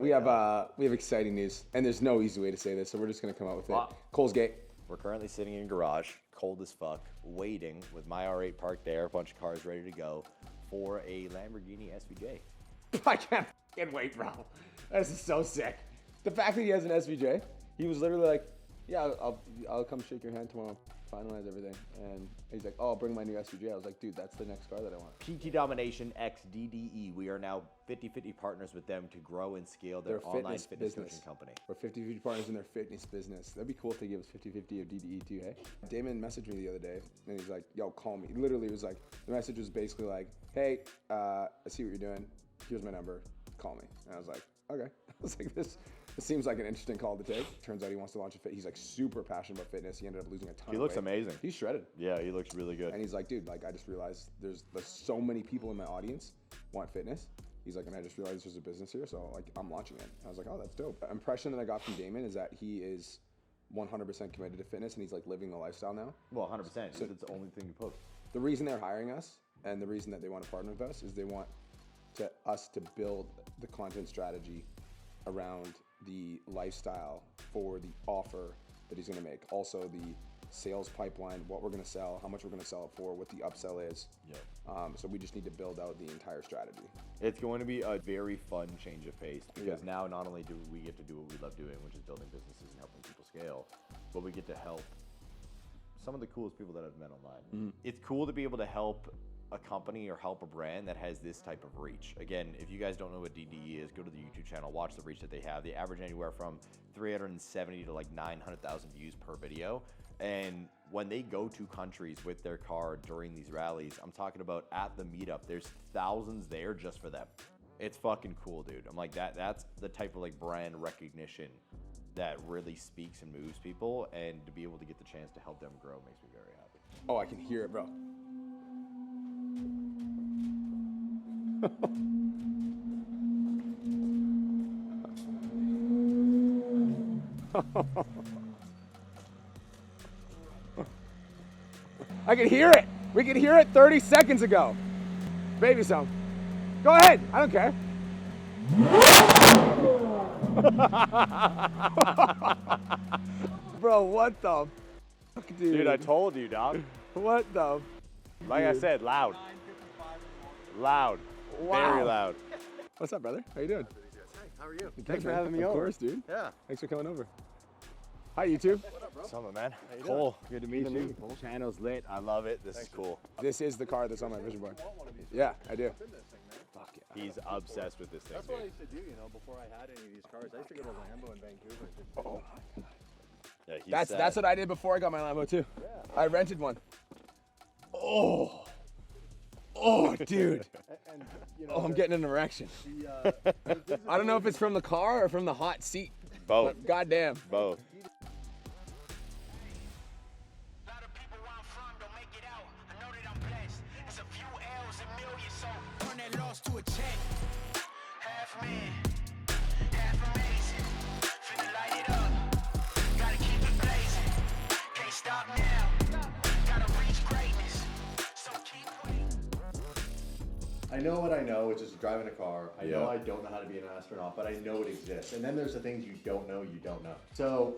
We have exciting news, and there's no easy way to say this, so we're just gonna come out with it. Cole's Gate. We're currently sitting in a garage, cold as fuck, waiting with my R8 parked there, a bunch of cars ready to go for a Lamborghini SVJ. I can't fucking wait, bro. This is so sick. The fact that he has an SVJ, he was literally like, yeah, I'll come shake your hand tomorrow, finalize everything. And he's like, oh, I'll bring my new SVJ. I was like, dude, that's the next car that I want. PT Domination XDE. We are now 50-50 partners with them to grow and scale their online fitness coaching company. We're 50-50 partners in their fitness business. That'd be cool if they give us 50-50 of DDE too, hey? Damon messaged me the other day, and he's like, yo, call me. Literally, it was like, the message was basically like, hey, I see what you're doing. Here's my number. Call me. And I was like, okay. I was like, this seems like an interesting call to take. Turns out he wants to launch a fit. He's like super passionate about fitness. He ended up losing a ton of weight. He looks amazing. He's shredded. Yeah, he looks really good. And he's like, dude, like I just realized there's so many people in my audience want fitness. He's like, and I just realized there's a business here, so like I'm launching it. I was like, oh, that's dope. The impression that I got from Damon is that he is 100% committed to fitness and he's like living the lifestyle now. Well, 100%. So it's the only thing you post. The reason they're hiring us and the reason that they want to partner with us is they want us to build the content strategy around the lifestyle for the offer that he's going to make. Also the sales pipeline, what we're going to sell, how much we're going to sell it for, what the upsell is. Yep. So we just need to build out the entire strategy. It's going to be a very fun change of pace because now not only do we get to do what we love doing, which is building businesses and helping people scale, but we get to help some of the coolest people that I've met online. Mm-hmm. It's cool to be able to help a company or help a brand that has this type of reach. Again, if you guys don't know what DDE is, go to the YouTube channel, watch the reach that they have. They average anywhere from 370 to like 900,000 views per video. And when they go to countries with their car during these rallies, I'm talking about at the meetup, there's thousands there just for them. It's fucking cool, dude. I'm like, that's the type of like brand recognition that really speaks and moves people, and to be able to get the chance to help them grow makes me very happy. Oh, I can hear it, bro. I can hear it. We could hear it 30 seconds ago. Baby song. Go ahead. I don't care. Bro, what the fuck, dude? Dude, I told you, dog. What the? Like I said, loud. Loud. Wow. Very loud. What's up, brother? How you doing? Hey, how are you? Thanks for having me over. Of course, dude. Yeah. Thanks for coming over. Hi, YouTube. What up, bro? Summer, man. How you Cole, good to meet Good to you. meet you, Cole. Channel's lit. I love it. This is cool. This is the car that's on my vision board. I want one of these. Yeah, I do. I've been this thing, man. Fuck yeah. He's obsessed with this thing, That's what I dude. used to do, you know, before I had any of these cars. I used to go to Lambo in Vancouver. And just Oh my god. Yeah, That's what I did before I got my Lambo too. Yeah. I rented one. Oh. Oh, dude. And, you know, Oh, I'm getting an erection. I don't know if it's from the car or from the hot seat. Both. But goddamn. Both. To a check. Half man, half amazing. Finna light it up. Gotta keep it blazing. Can't stop now. Gotta reach greatness. So keep waiting. I know what I know, which is driving a car. I know I don't know how to be an astronaut, but I know it exists. And then there's the things you don't know. So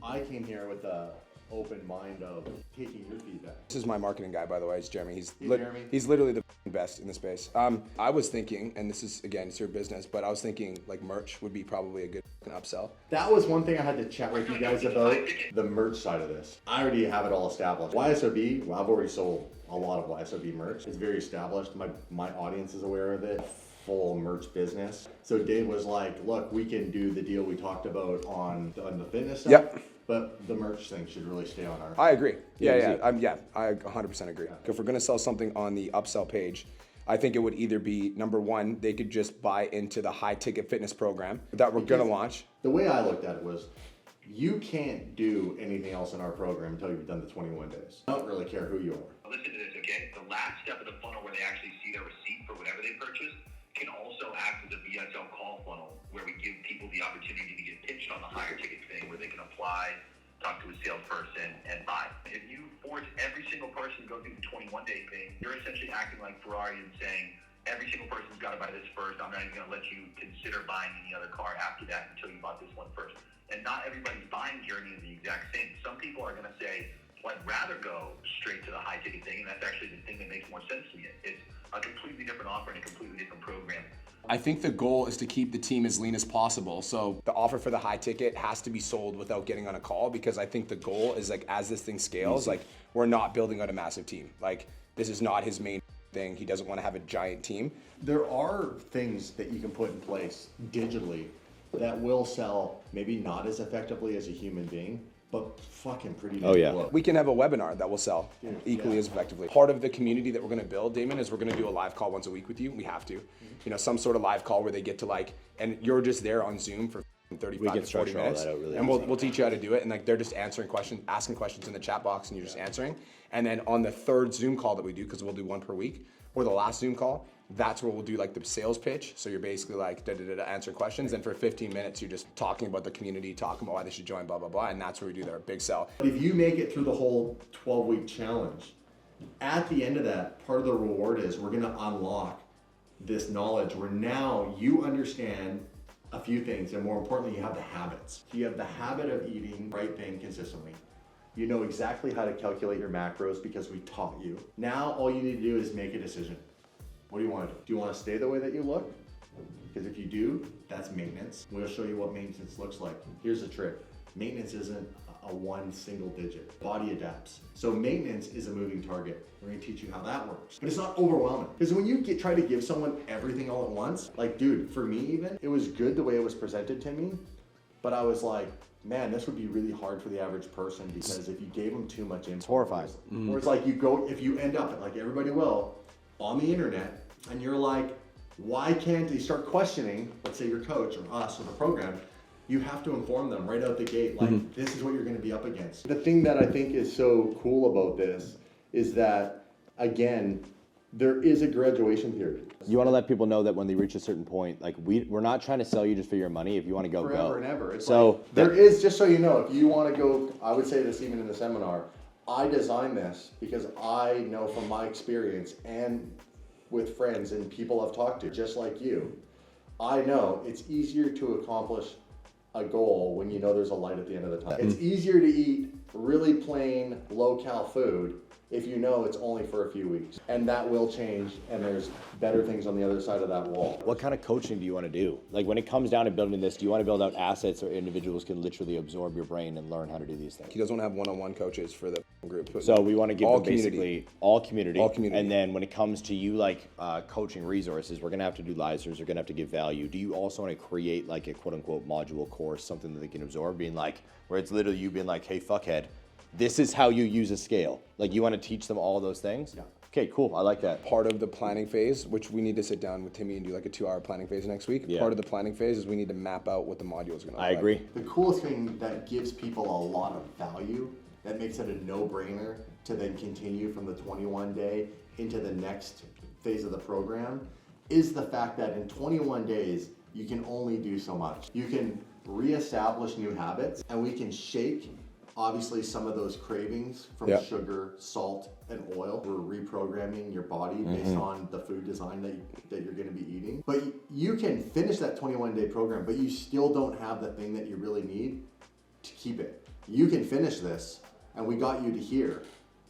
I came here with a open mind of taking your feedback. This is my marketing guy, by the way. It's Jeremy. He's Jeremy. He's literally the best in the space. I was thinking, and this is again, it's your business, but I was thinking like merch would be probably a good upsell. That was one thing I had to chat with you guys about, the merch side of this. I already have it all established. YSOB, well, I've already sold a lot of YSOB merch. It's very established. My audience is aware of it. Full merch business. So Dave was like, look, we can do the deal we talked about on the fitness side. Yep. But the merch thing should really stay on our. I agree. Yeah. I 100% agree. Yeah. If we're gonna sell something on the upsell page, I think it would either be number one, they could just buy into the high ticket fitness program that we're gonna launch. The way I looked at it was, you can't do anything else in our program until you've done the 21 days. I don't really care who you are. Listen to this, okay? The last step of the funnel where they actually see their receipt for whatever they purchased can also act as a VSL call funnel where we give people the opportunity to get pitched on the higher ticket thing where they can apply, talk to a salesperson, and buy. If you force every single person to go through the 21-day thing, you're essentially acting like Ferrari and saying, every single person's got to buy this first. I'm not even going to let you consider buying any other car after that until you bought this one first. And not everybody's buying journey is the exact same. Some people are going to say, well, I'd rather go straight to the high ticket thing, and that's actually the thing that makes more sense to me. It's a completely different offer and a completely different program. I think the goal is to keep the team as lean as possible. So the offer for the high ticket has to be sold without getting on a call, because I think the goal is, like, as this thing scales, like, we're not building out a massive team. Like, this is not his main thing. He doesn't want to have a giant team. There are things that you can put in place digitally that will sell, maybe not as effectively as a human being, but fucking pretty damn close. We can have a webinar that will sell equally as effectively. Part of the community that we're going to build, Damon, is we're going to do a live call once a week with you. We have to, you know, some sort of live call where they get to, like, and you're just there on Zoom for 35 to 40 minutes, and we'll teach you how to do it. And, like, they're just answering questions, asking questions in the chat box, and you're just answering. And then on the third Zoom call that we do, because we'll do one per week, or the last Zoom call, that's where we'll do, like, the sales pitch. So you're basically, like, answering questions, and for 15 minutes you're just talking about the community, talking about why they should join, blah blah blah, and that's where we do their big sell. But if you make it through the whole 12-week challenge, at the end of that, part of the reward is we're going to unlock this knowledge where now you understand a few things, and more importantly, you have the habits. You have the habit of eating the right thing consistently. You know exactly how to calculate your macros because we taught you. Now all you need to do is make a decision. What do you want to do? Do you want to stay the way that you look? Because if you do, that's maintenance. We'll show you what maintenance looks like. Here's the trick. Maintenance isn't a one single digit. Body adapts. So maintenance is a moving target. We're going to teach you how that works. But it's not overwhelming. Because when you try to give someone everything all at once, like, dude, for me even, it was good the way it was presented to me, but I was like, man, this would be really hard for the average person, because if you gave them too much info, it's horrifying. Or it's like if you end up, like everybody will, on the internet, and you're like, why can't they start questioning, let's say your coach or us or the program, you have to inform them right out the gate, like, this is what you're going to be up against. The thing that I think is so cool about this is that, again, there is a graduation period. You want to let people know that when they reach a certain point, like, we're not trying to sell you just for your money. If you want to go, Forever and ever. It's so like, there is, just so you know, if you want to go, I would say this even in the seminar, I designed this because I know from my experience and with friends and people I've talked to, just like you, I know it's easier to accomplish a goal when you know there's a light at the end of the tunnel. It's easier to eat really plain, low-cal food if you know it's only for a few weeks. And that will change, and there's better things on the other side of that wall. what kind of coaching do you want to do? Like, when it comes down to building this, do you want to build out assets where individuals can literally absorb your brain and learn how to do these things? He doesn't want to have one-on-one coaches for the group. So we want to give all them basically all community. And then when it comes to you, like, coaching resources, we're going to have to do lasers. We're going to have to give value. Do you also want to create, like, a quote-unquote module course, something that they can absorb, being like, where it's literally you being like, hey, fuckhead, this is how you use a scale. Like, you want to teach them all those things? Yeah. Okay, cool. I like that. Part of the planning phase, which we need to sit down with Timmy and do like a 2-hour planning phase next week. Yeah. Part of the planning phase is we need to map out what the module is going to look I like. agree. The coolest thing that gives people a lot of value, that makes it a no-brainer to then continue from the 21-day into the next phase of the program, is the fact that in 21 days, you can only do so much. You can reestablish new habits, and we can shake, obviously, some of those cravings from sugar, salt, and oil. We're reprogramming your body based on the food design that you're going to be eating. But you can finish that 21-day program, but you still don't have the thing that you really need to keep it. You can finish this, and we got you to here,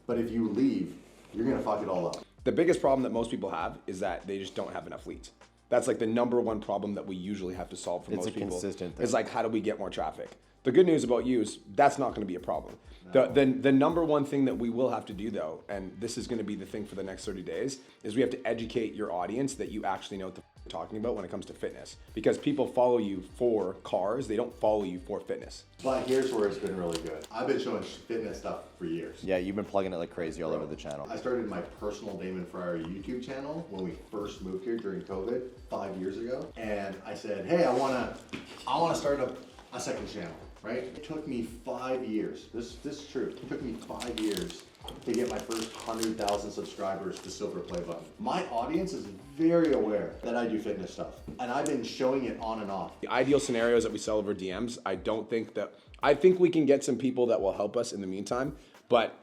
but if you leave, you're going to fuck it all up. The biggest problem that most people have is that they just don't have enough leads. That's like the number one problem that we usually have to solve for most people. It's a consistent thing. It's like, how do we get more traffic? The good news about you is that's not going to be a problem. No. The number one thing that we will have to do, though, and this is going to be the thing for the next 30 days, is we have to educate your audience that you actually know what the you're talking about when it comes to fitness. Because people follow you for cars, they don't follow you for fitness. But here's where it's been really good. I've been showing fitness stuff for years. Yeah, you've been plugging it like crazy all over the channel. I started my personal Damon Fryer YouTube channel when we first moved here during COVID 5 years ago. And I said, hey, I wanna start a second channel, right? It took me 5 years. This is true. It took me 5 years to get my first 100,000 subscribers to silver play button. My audience is very aware that I do fitness stuff, and I've been showing it on and off. The ideal scenario is that we sell over DMs. I think we can get some people that will help us in the meantime, but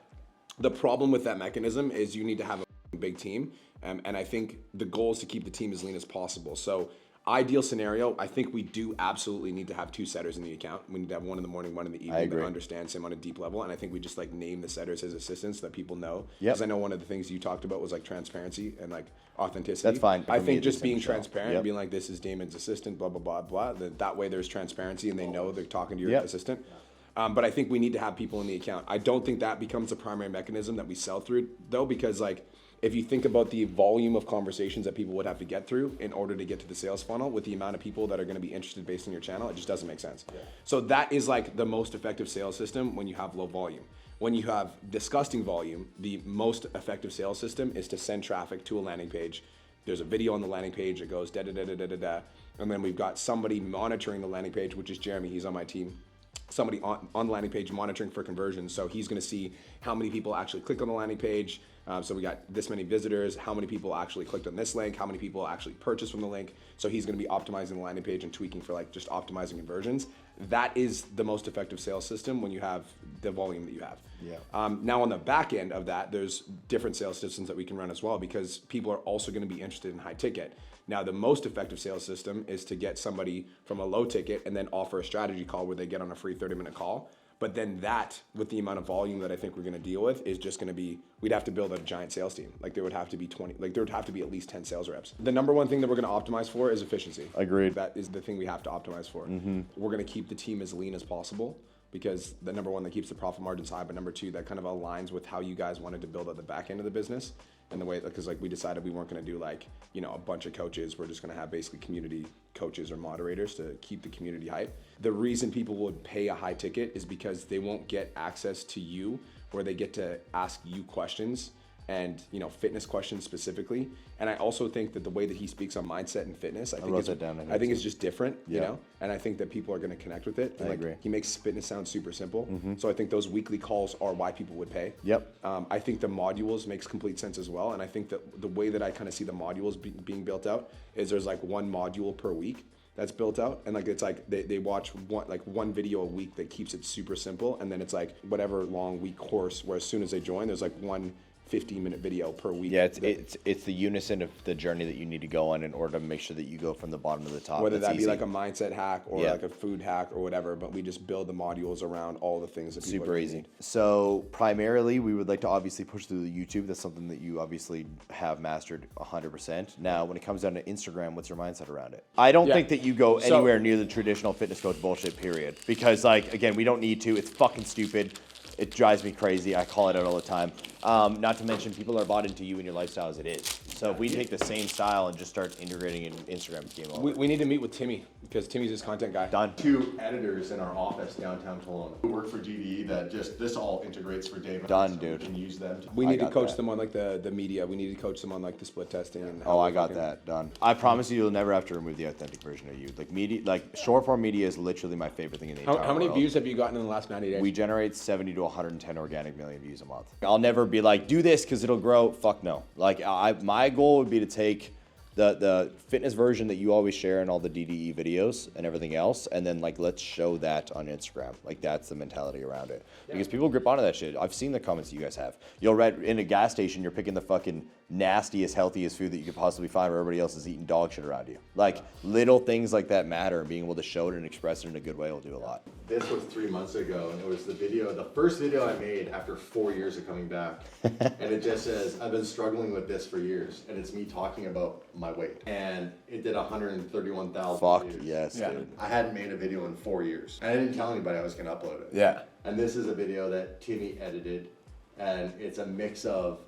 the problem with that mechanism is you need to have a big team, And I think the goal is to keep the team as lean as possible. So ideal scenario, I think we do absolutely need to have 2 setters in the account. We need to have one in the morning, one in the evening that understands him on a deep level. And I think we just like name the setters as assistants so that people know. Because I know one of the things you talked about was like transparency and like authenticity. That's fine. I think just being transparent, being like, this is Damon's assistant, blah, blah, blah, blah. That way there's transparency and they know they're talking to your assistant. But I think we need to have people in the account. I don't think that becomes a primary mechanism that we sell through though, because like, if you think about the volume of conversations that people would have to get through in order to get to the sales funnel with the amount of people that are going to be interested based on your channel, it just doesn't make sense. So that is like the most effective sales system when you have low volume. When you have disgusting volume, the most effective sales system is to send traffic to a landing page. There's a video on the landing page that goes da da da da da da da, and then we've got somebody monitoring the landing page, which is Jeremy. He's on my team. Somebody on the landing page monitoring for conversions. So he's going to see how many people actually click on the landing page. So we got this many visitors, how many people actually clicked on this link, how many people actually purchased from the link. So he's going to be optimizing the landing page and tweaking for like just optimizing conversions. That is the most effective sales system when you have the volume that you have. Now on the back end of that, there's different sales systems that we can run as well because people are also going to be interested in high ticket. Now, the most effective sales system is to get somebody from a low ticket and then offer a strategy call where they get on a free 30-minute call. But then that, with the amount of volume that I think we're going to deal with, is just going to be, we'd have to build a giant sales team. Like there would have to be 20, like there would have to be at least 10 sales reps. The number one thing that we're going to optimize for is efficiency. Agreed. That is the thing we have to optimize for. We're going to keep the team as lean as possible because the number one, that keeps the profit margins high, but number two, that kind of aligns with how you guys wanted to build out the back end of the business. And the way, because like we decided we weren't going to do like, you know, a bunch of coaches. We're just going to have basically community coaches or moderators to keep the community hype. The reason people would pay a high ticket is because they won't get access to you where they get to ask you questions and, you know, fitness questions specifically. And I also think that the way that he speaks on mindset and fitness, I think it's just different, you know, and I think that people are going to connect with it. And I agree. He makes fitness sound super simple. So I think those weekly calls are why people would pay. I think the modules makes complete sense as well. And I think that the way that I kind of see the modules being built out is there's like one module per week that's built out, and like it's like they watch one video a week that keeps it super simple, and then it's like whatever long week course where as soon as they join there's like one 15-minute video per week. Yeah, it's the unison of the journey that you need to go on in order to make sure that you go from the bottom to the top. Whether that be like a mindset hack or like a food hack or whatever, but we just build the modules around all the things that people super easy. Need. So primarily, we would like to obviously push through the YouTube. That's something that you obviously have mastered 100%. Now, when it comes down to Instagram, what's your mindset around it? I don't think that you go anywhere near the traditional fitness coach bullshit, period. Because like, again, we don't need to. It's fucking stupid. It drives me crazy. I call it out all the time. Not to mention, people are bought into you and your lifestyle as it is. So if we take the same style and just start integrating in Instagram, game over. We need to meet with Timmy because Timmy's his content guy. Done. 2 editors in our office downtown Kelowna who work for GDE that just this all integrates for David. Done, so dude. We can use them. We need to coach them on like the media. We need to coach them on like the split testing. And I got that done. I promise you'll never have to remove the authentic version of you. Like media, like short form media is literally my favorite thing in the entire world. How many views have you gotten in the last 90 days? We generate 70 to 110 organic million views a month. I'll never be like, do this because it'll grow. Fuck no. Like my goal would be to take the fitness version that you always share in all the DDE videos and everything else, and then like let's show that on Instagram. Like that's the mentality around it. Because people grip onto that shit. I've seen the comments you guys have. You'll read in a gas station, you're picking the fucking nastiest, healthiest food that you could possibly find where everybody else is eating dog shit around you. Like little things like that matter, and being able to show it and express it in a good way will do a lot. This was 3 months ago, and it was the first video I made after 4 years of coming back. And it just says, I've been struggling with this for years, and it's me talking about my weight. And it did 131,000 Fuck views. yes, dude. I hadn't made a video in 4 years. And I didn't tell anybody I was going to upload it. Yeah. And this is a video that Timmy edited, and it's a mix of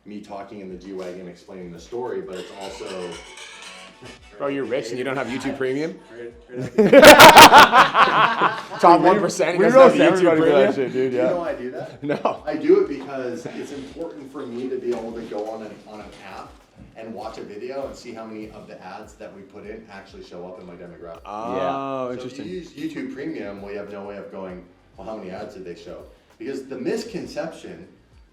me talking in the G-Wagon explaining the story, but it's also... Bro, you're rich and you don't have YouTube Premium? Top 1% doesn't have YouTube Premium? Shit, dude, Do you know why I do that? No. I do it because it's important for me to be able to go on an app and watch a video and see how many of the ads that we put in actually show up in my demographic. Oh, So interesting. if you use YouTube Premium, well, you have no way of going, well, how many ads did they show? Because the misconception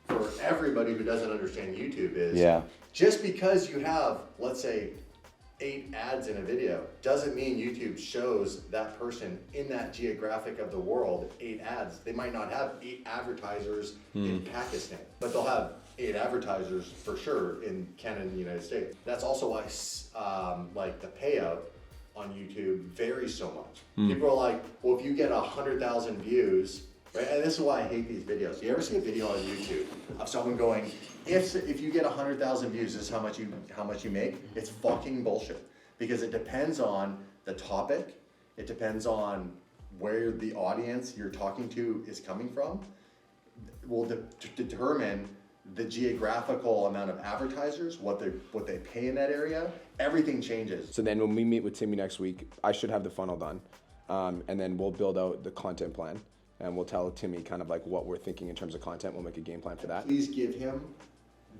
for everybody who doesn't understand YouTube is just because you have, let's say, 8 ads in a video doesn't mean YouTube shows that person in that geographic of the world 8 ads. They might not have 8 advertisers in Pakistan, but they'll have 8 advertisers for sure in Canada and the United States. That's also why like the payout on YouTube varies so much. People are like, well, if you get 100,000 views, right? And this is why I hate these videos. You ever see a video on YouTube of someone going, if you get 100,000 views, this is how much you make? It's fucking bullshit, because it depends on the topic, it depends on where the audience you're talking to is coming from, will determine the geographical amount of advertisers, what they pay in that area. Everything changes. So then when we meet with Timmy next week, I should have the funnel done. And then we'll build out the content plan, and we'll tell Timmy kind of like what we're thinking in terms of content. We'll make a game plan for that. Please give him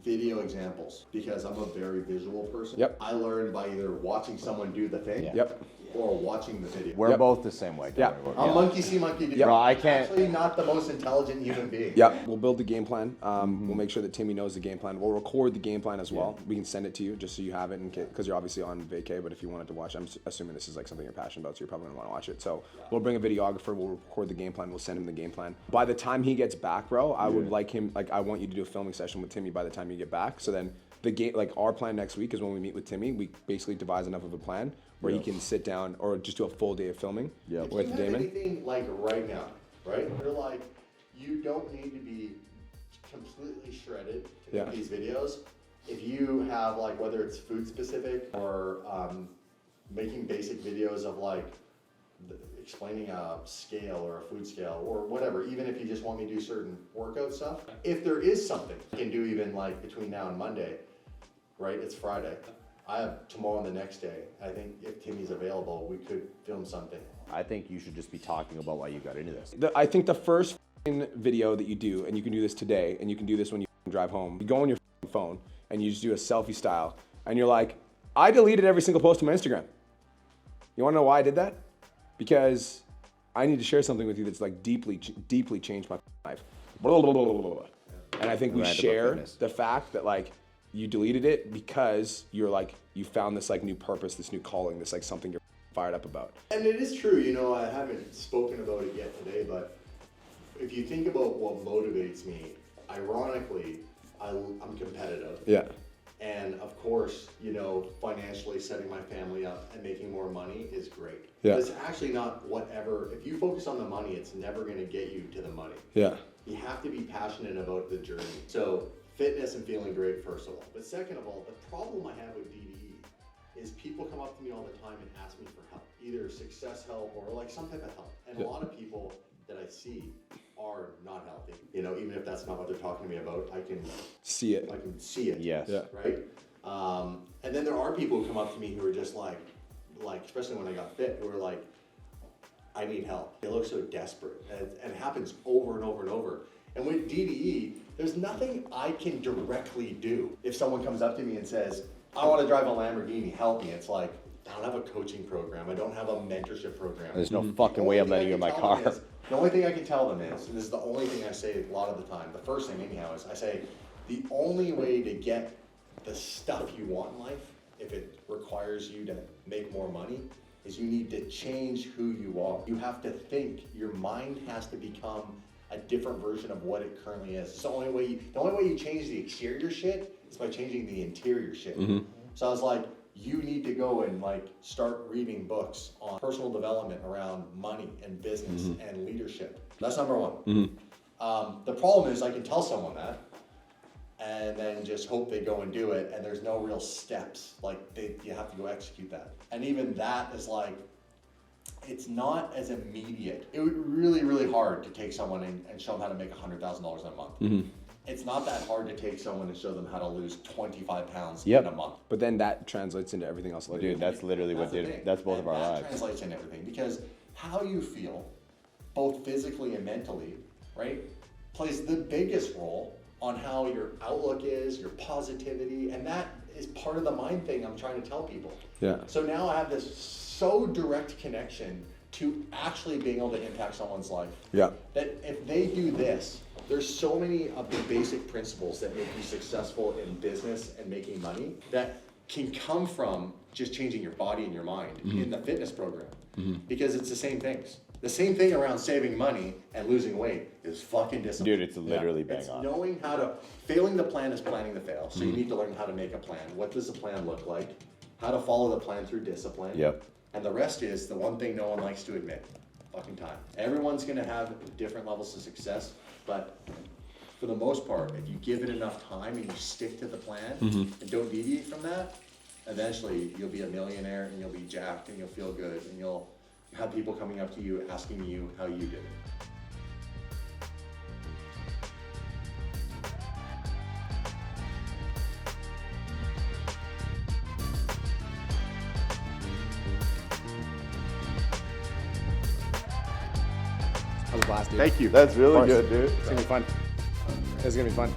video examples, because I'm a very visual person. Yep. I learned by either watching someone do the thing Yep. or watching the video. We're both the same way. Yeah. I'm monkey see, monkey do. Bro, I can't- Actually not the most intelligent human being. Yep. We'll build the game plan. We'll make sure that Timmy knows the game plan. We'll record the game plan as well. We can send it to you just so you have it, because you're obviously on vacay. But if you wanted to watch, I'm assuming this is like something you're passionate about, so you're probably gonna want to watch it. So we'll bring a videographer. We'll record the game plan. We'll send him the game plan. By the time he gets back, bro, I would like him. Like, I want you to do a filming session with Timmy by the time you get back. So then the game, like our plan next week is when we meet with Timmy, we basically devise enough of a plan where he can sit down or just do a full day of filming If with you have Damon. anything like right now, right? They're like, you don't need to be completely shredded to make these videos. If you have like, whether it's food specific or making basic videos of like explaining a scale or a food scale or whatever, even if you just want me to do certain workout stuff, if there is something I can do even like between now and Monday, right? It's Friday. I have tomorrow and the next day. I think if Timmy's available, we could film something. I think you should just be talking about why you got into this. I think the first video that you do, and you can do this today, and you can do this when you drive home, you go on your phone and you just do a selfie style, and you're like, I deleted every single post on my Instagram. You wanna know why I did that? Because I need to share something with you that's like deeply changed my life. And I think we share the fact that like you deleted it because you're like, you found this like new purpose, this new calling, this like something you're fired up about. And it is true, you know, I haven't spoken about it yet today, but if you think about what motivates me, ironically, I'm competitive. Yeah. And of course, you know, financially setting my family up and making more money is great. Yeah. But it's actually not whatever, if you focus on the money, it's never gonna get you to the money. Yeah. You have to be passionate about the journey. So fitness and feeling great, first of all. But second of all, the problem I have with DDE is people come up to me all the time and ask me for help, either success help or like some type of help. And a lot of people that I see are not healthy. You know, even if that's not what they're talking to me about, I can See it. I can see it. Yes. Yeah. Right? And then there are people who come up to me who are just like, especially when I got fit, who are like, I need help. They look so desperate. And it happens over and over and over. And with DDE, there's nothing I can directly do. If someone comes up to me and says, I want to drive a Lamborghini, help me. It's like, I don't have a coaching program. I don't have a mentorship program. There's no fucking way I'm letting you in my car. The only thing I can tell them is, and this is the only thing I say a lot of the time, the first thing anyhow, is I say, the only way to get the stuff you want in life, if it requires you to make more money, is you need to change who you are. You have to think, your mind has to become a different version of what it currently is. It's the only way you change the exterior shit is by changing the interior shit. So I was like, you need to go and like start reading books on personal development around money and business and leadership. That's number one. The problem is I can tell someone that and then just hope they go and do it, and there's no real steps. Like you have to go execute that. And even that is like, it's not as immediate. It would be really, really hard to take someone and show them how to make $100,000 in a month. It's not that hard to take someone and show them how to lose 25 pounds in a month. But then that translates into everything else later. Dude, that's literally what did it. That's both of our lives. That translates into everything, because how you feel, both physically and mentally, right, plays the biggest role on how your outlook is, your positivity, and that is part of the mind thing I'm trying to tell people. Yeah. So now I have this so direct connection to actually being able to impact someone's life. Yeah. That if they do this, there's so many of the basic principles that make you successful in business and making money that can come from just changing your body and your mind in the fitness program. Because it's the same things. The same thing around saving money and losing weight is fucking discipline. Dude, it's literally bang It's on. knowing how to, failing the plan is planning the fail. So you need to learn how to make a plan. What does the plan look like? How to follow the plan through discipline. Yep. And the rest is the one thing no one likes to admit, fucking time. Everyone's gonna have different levels of success, but for the most part, if you give it enough time and you stick to the plan and don't deviate from that, eventually you'll be a millionaire and you'll be jacked and you'll feel good and you'll have people coming up to you asking you how you did it. That was a blast, dude. Thank you. That's really course. good, dude. It's gonna be fun. It's gonna be fun.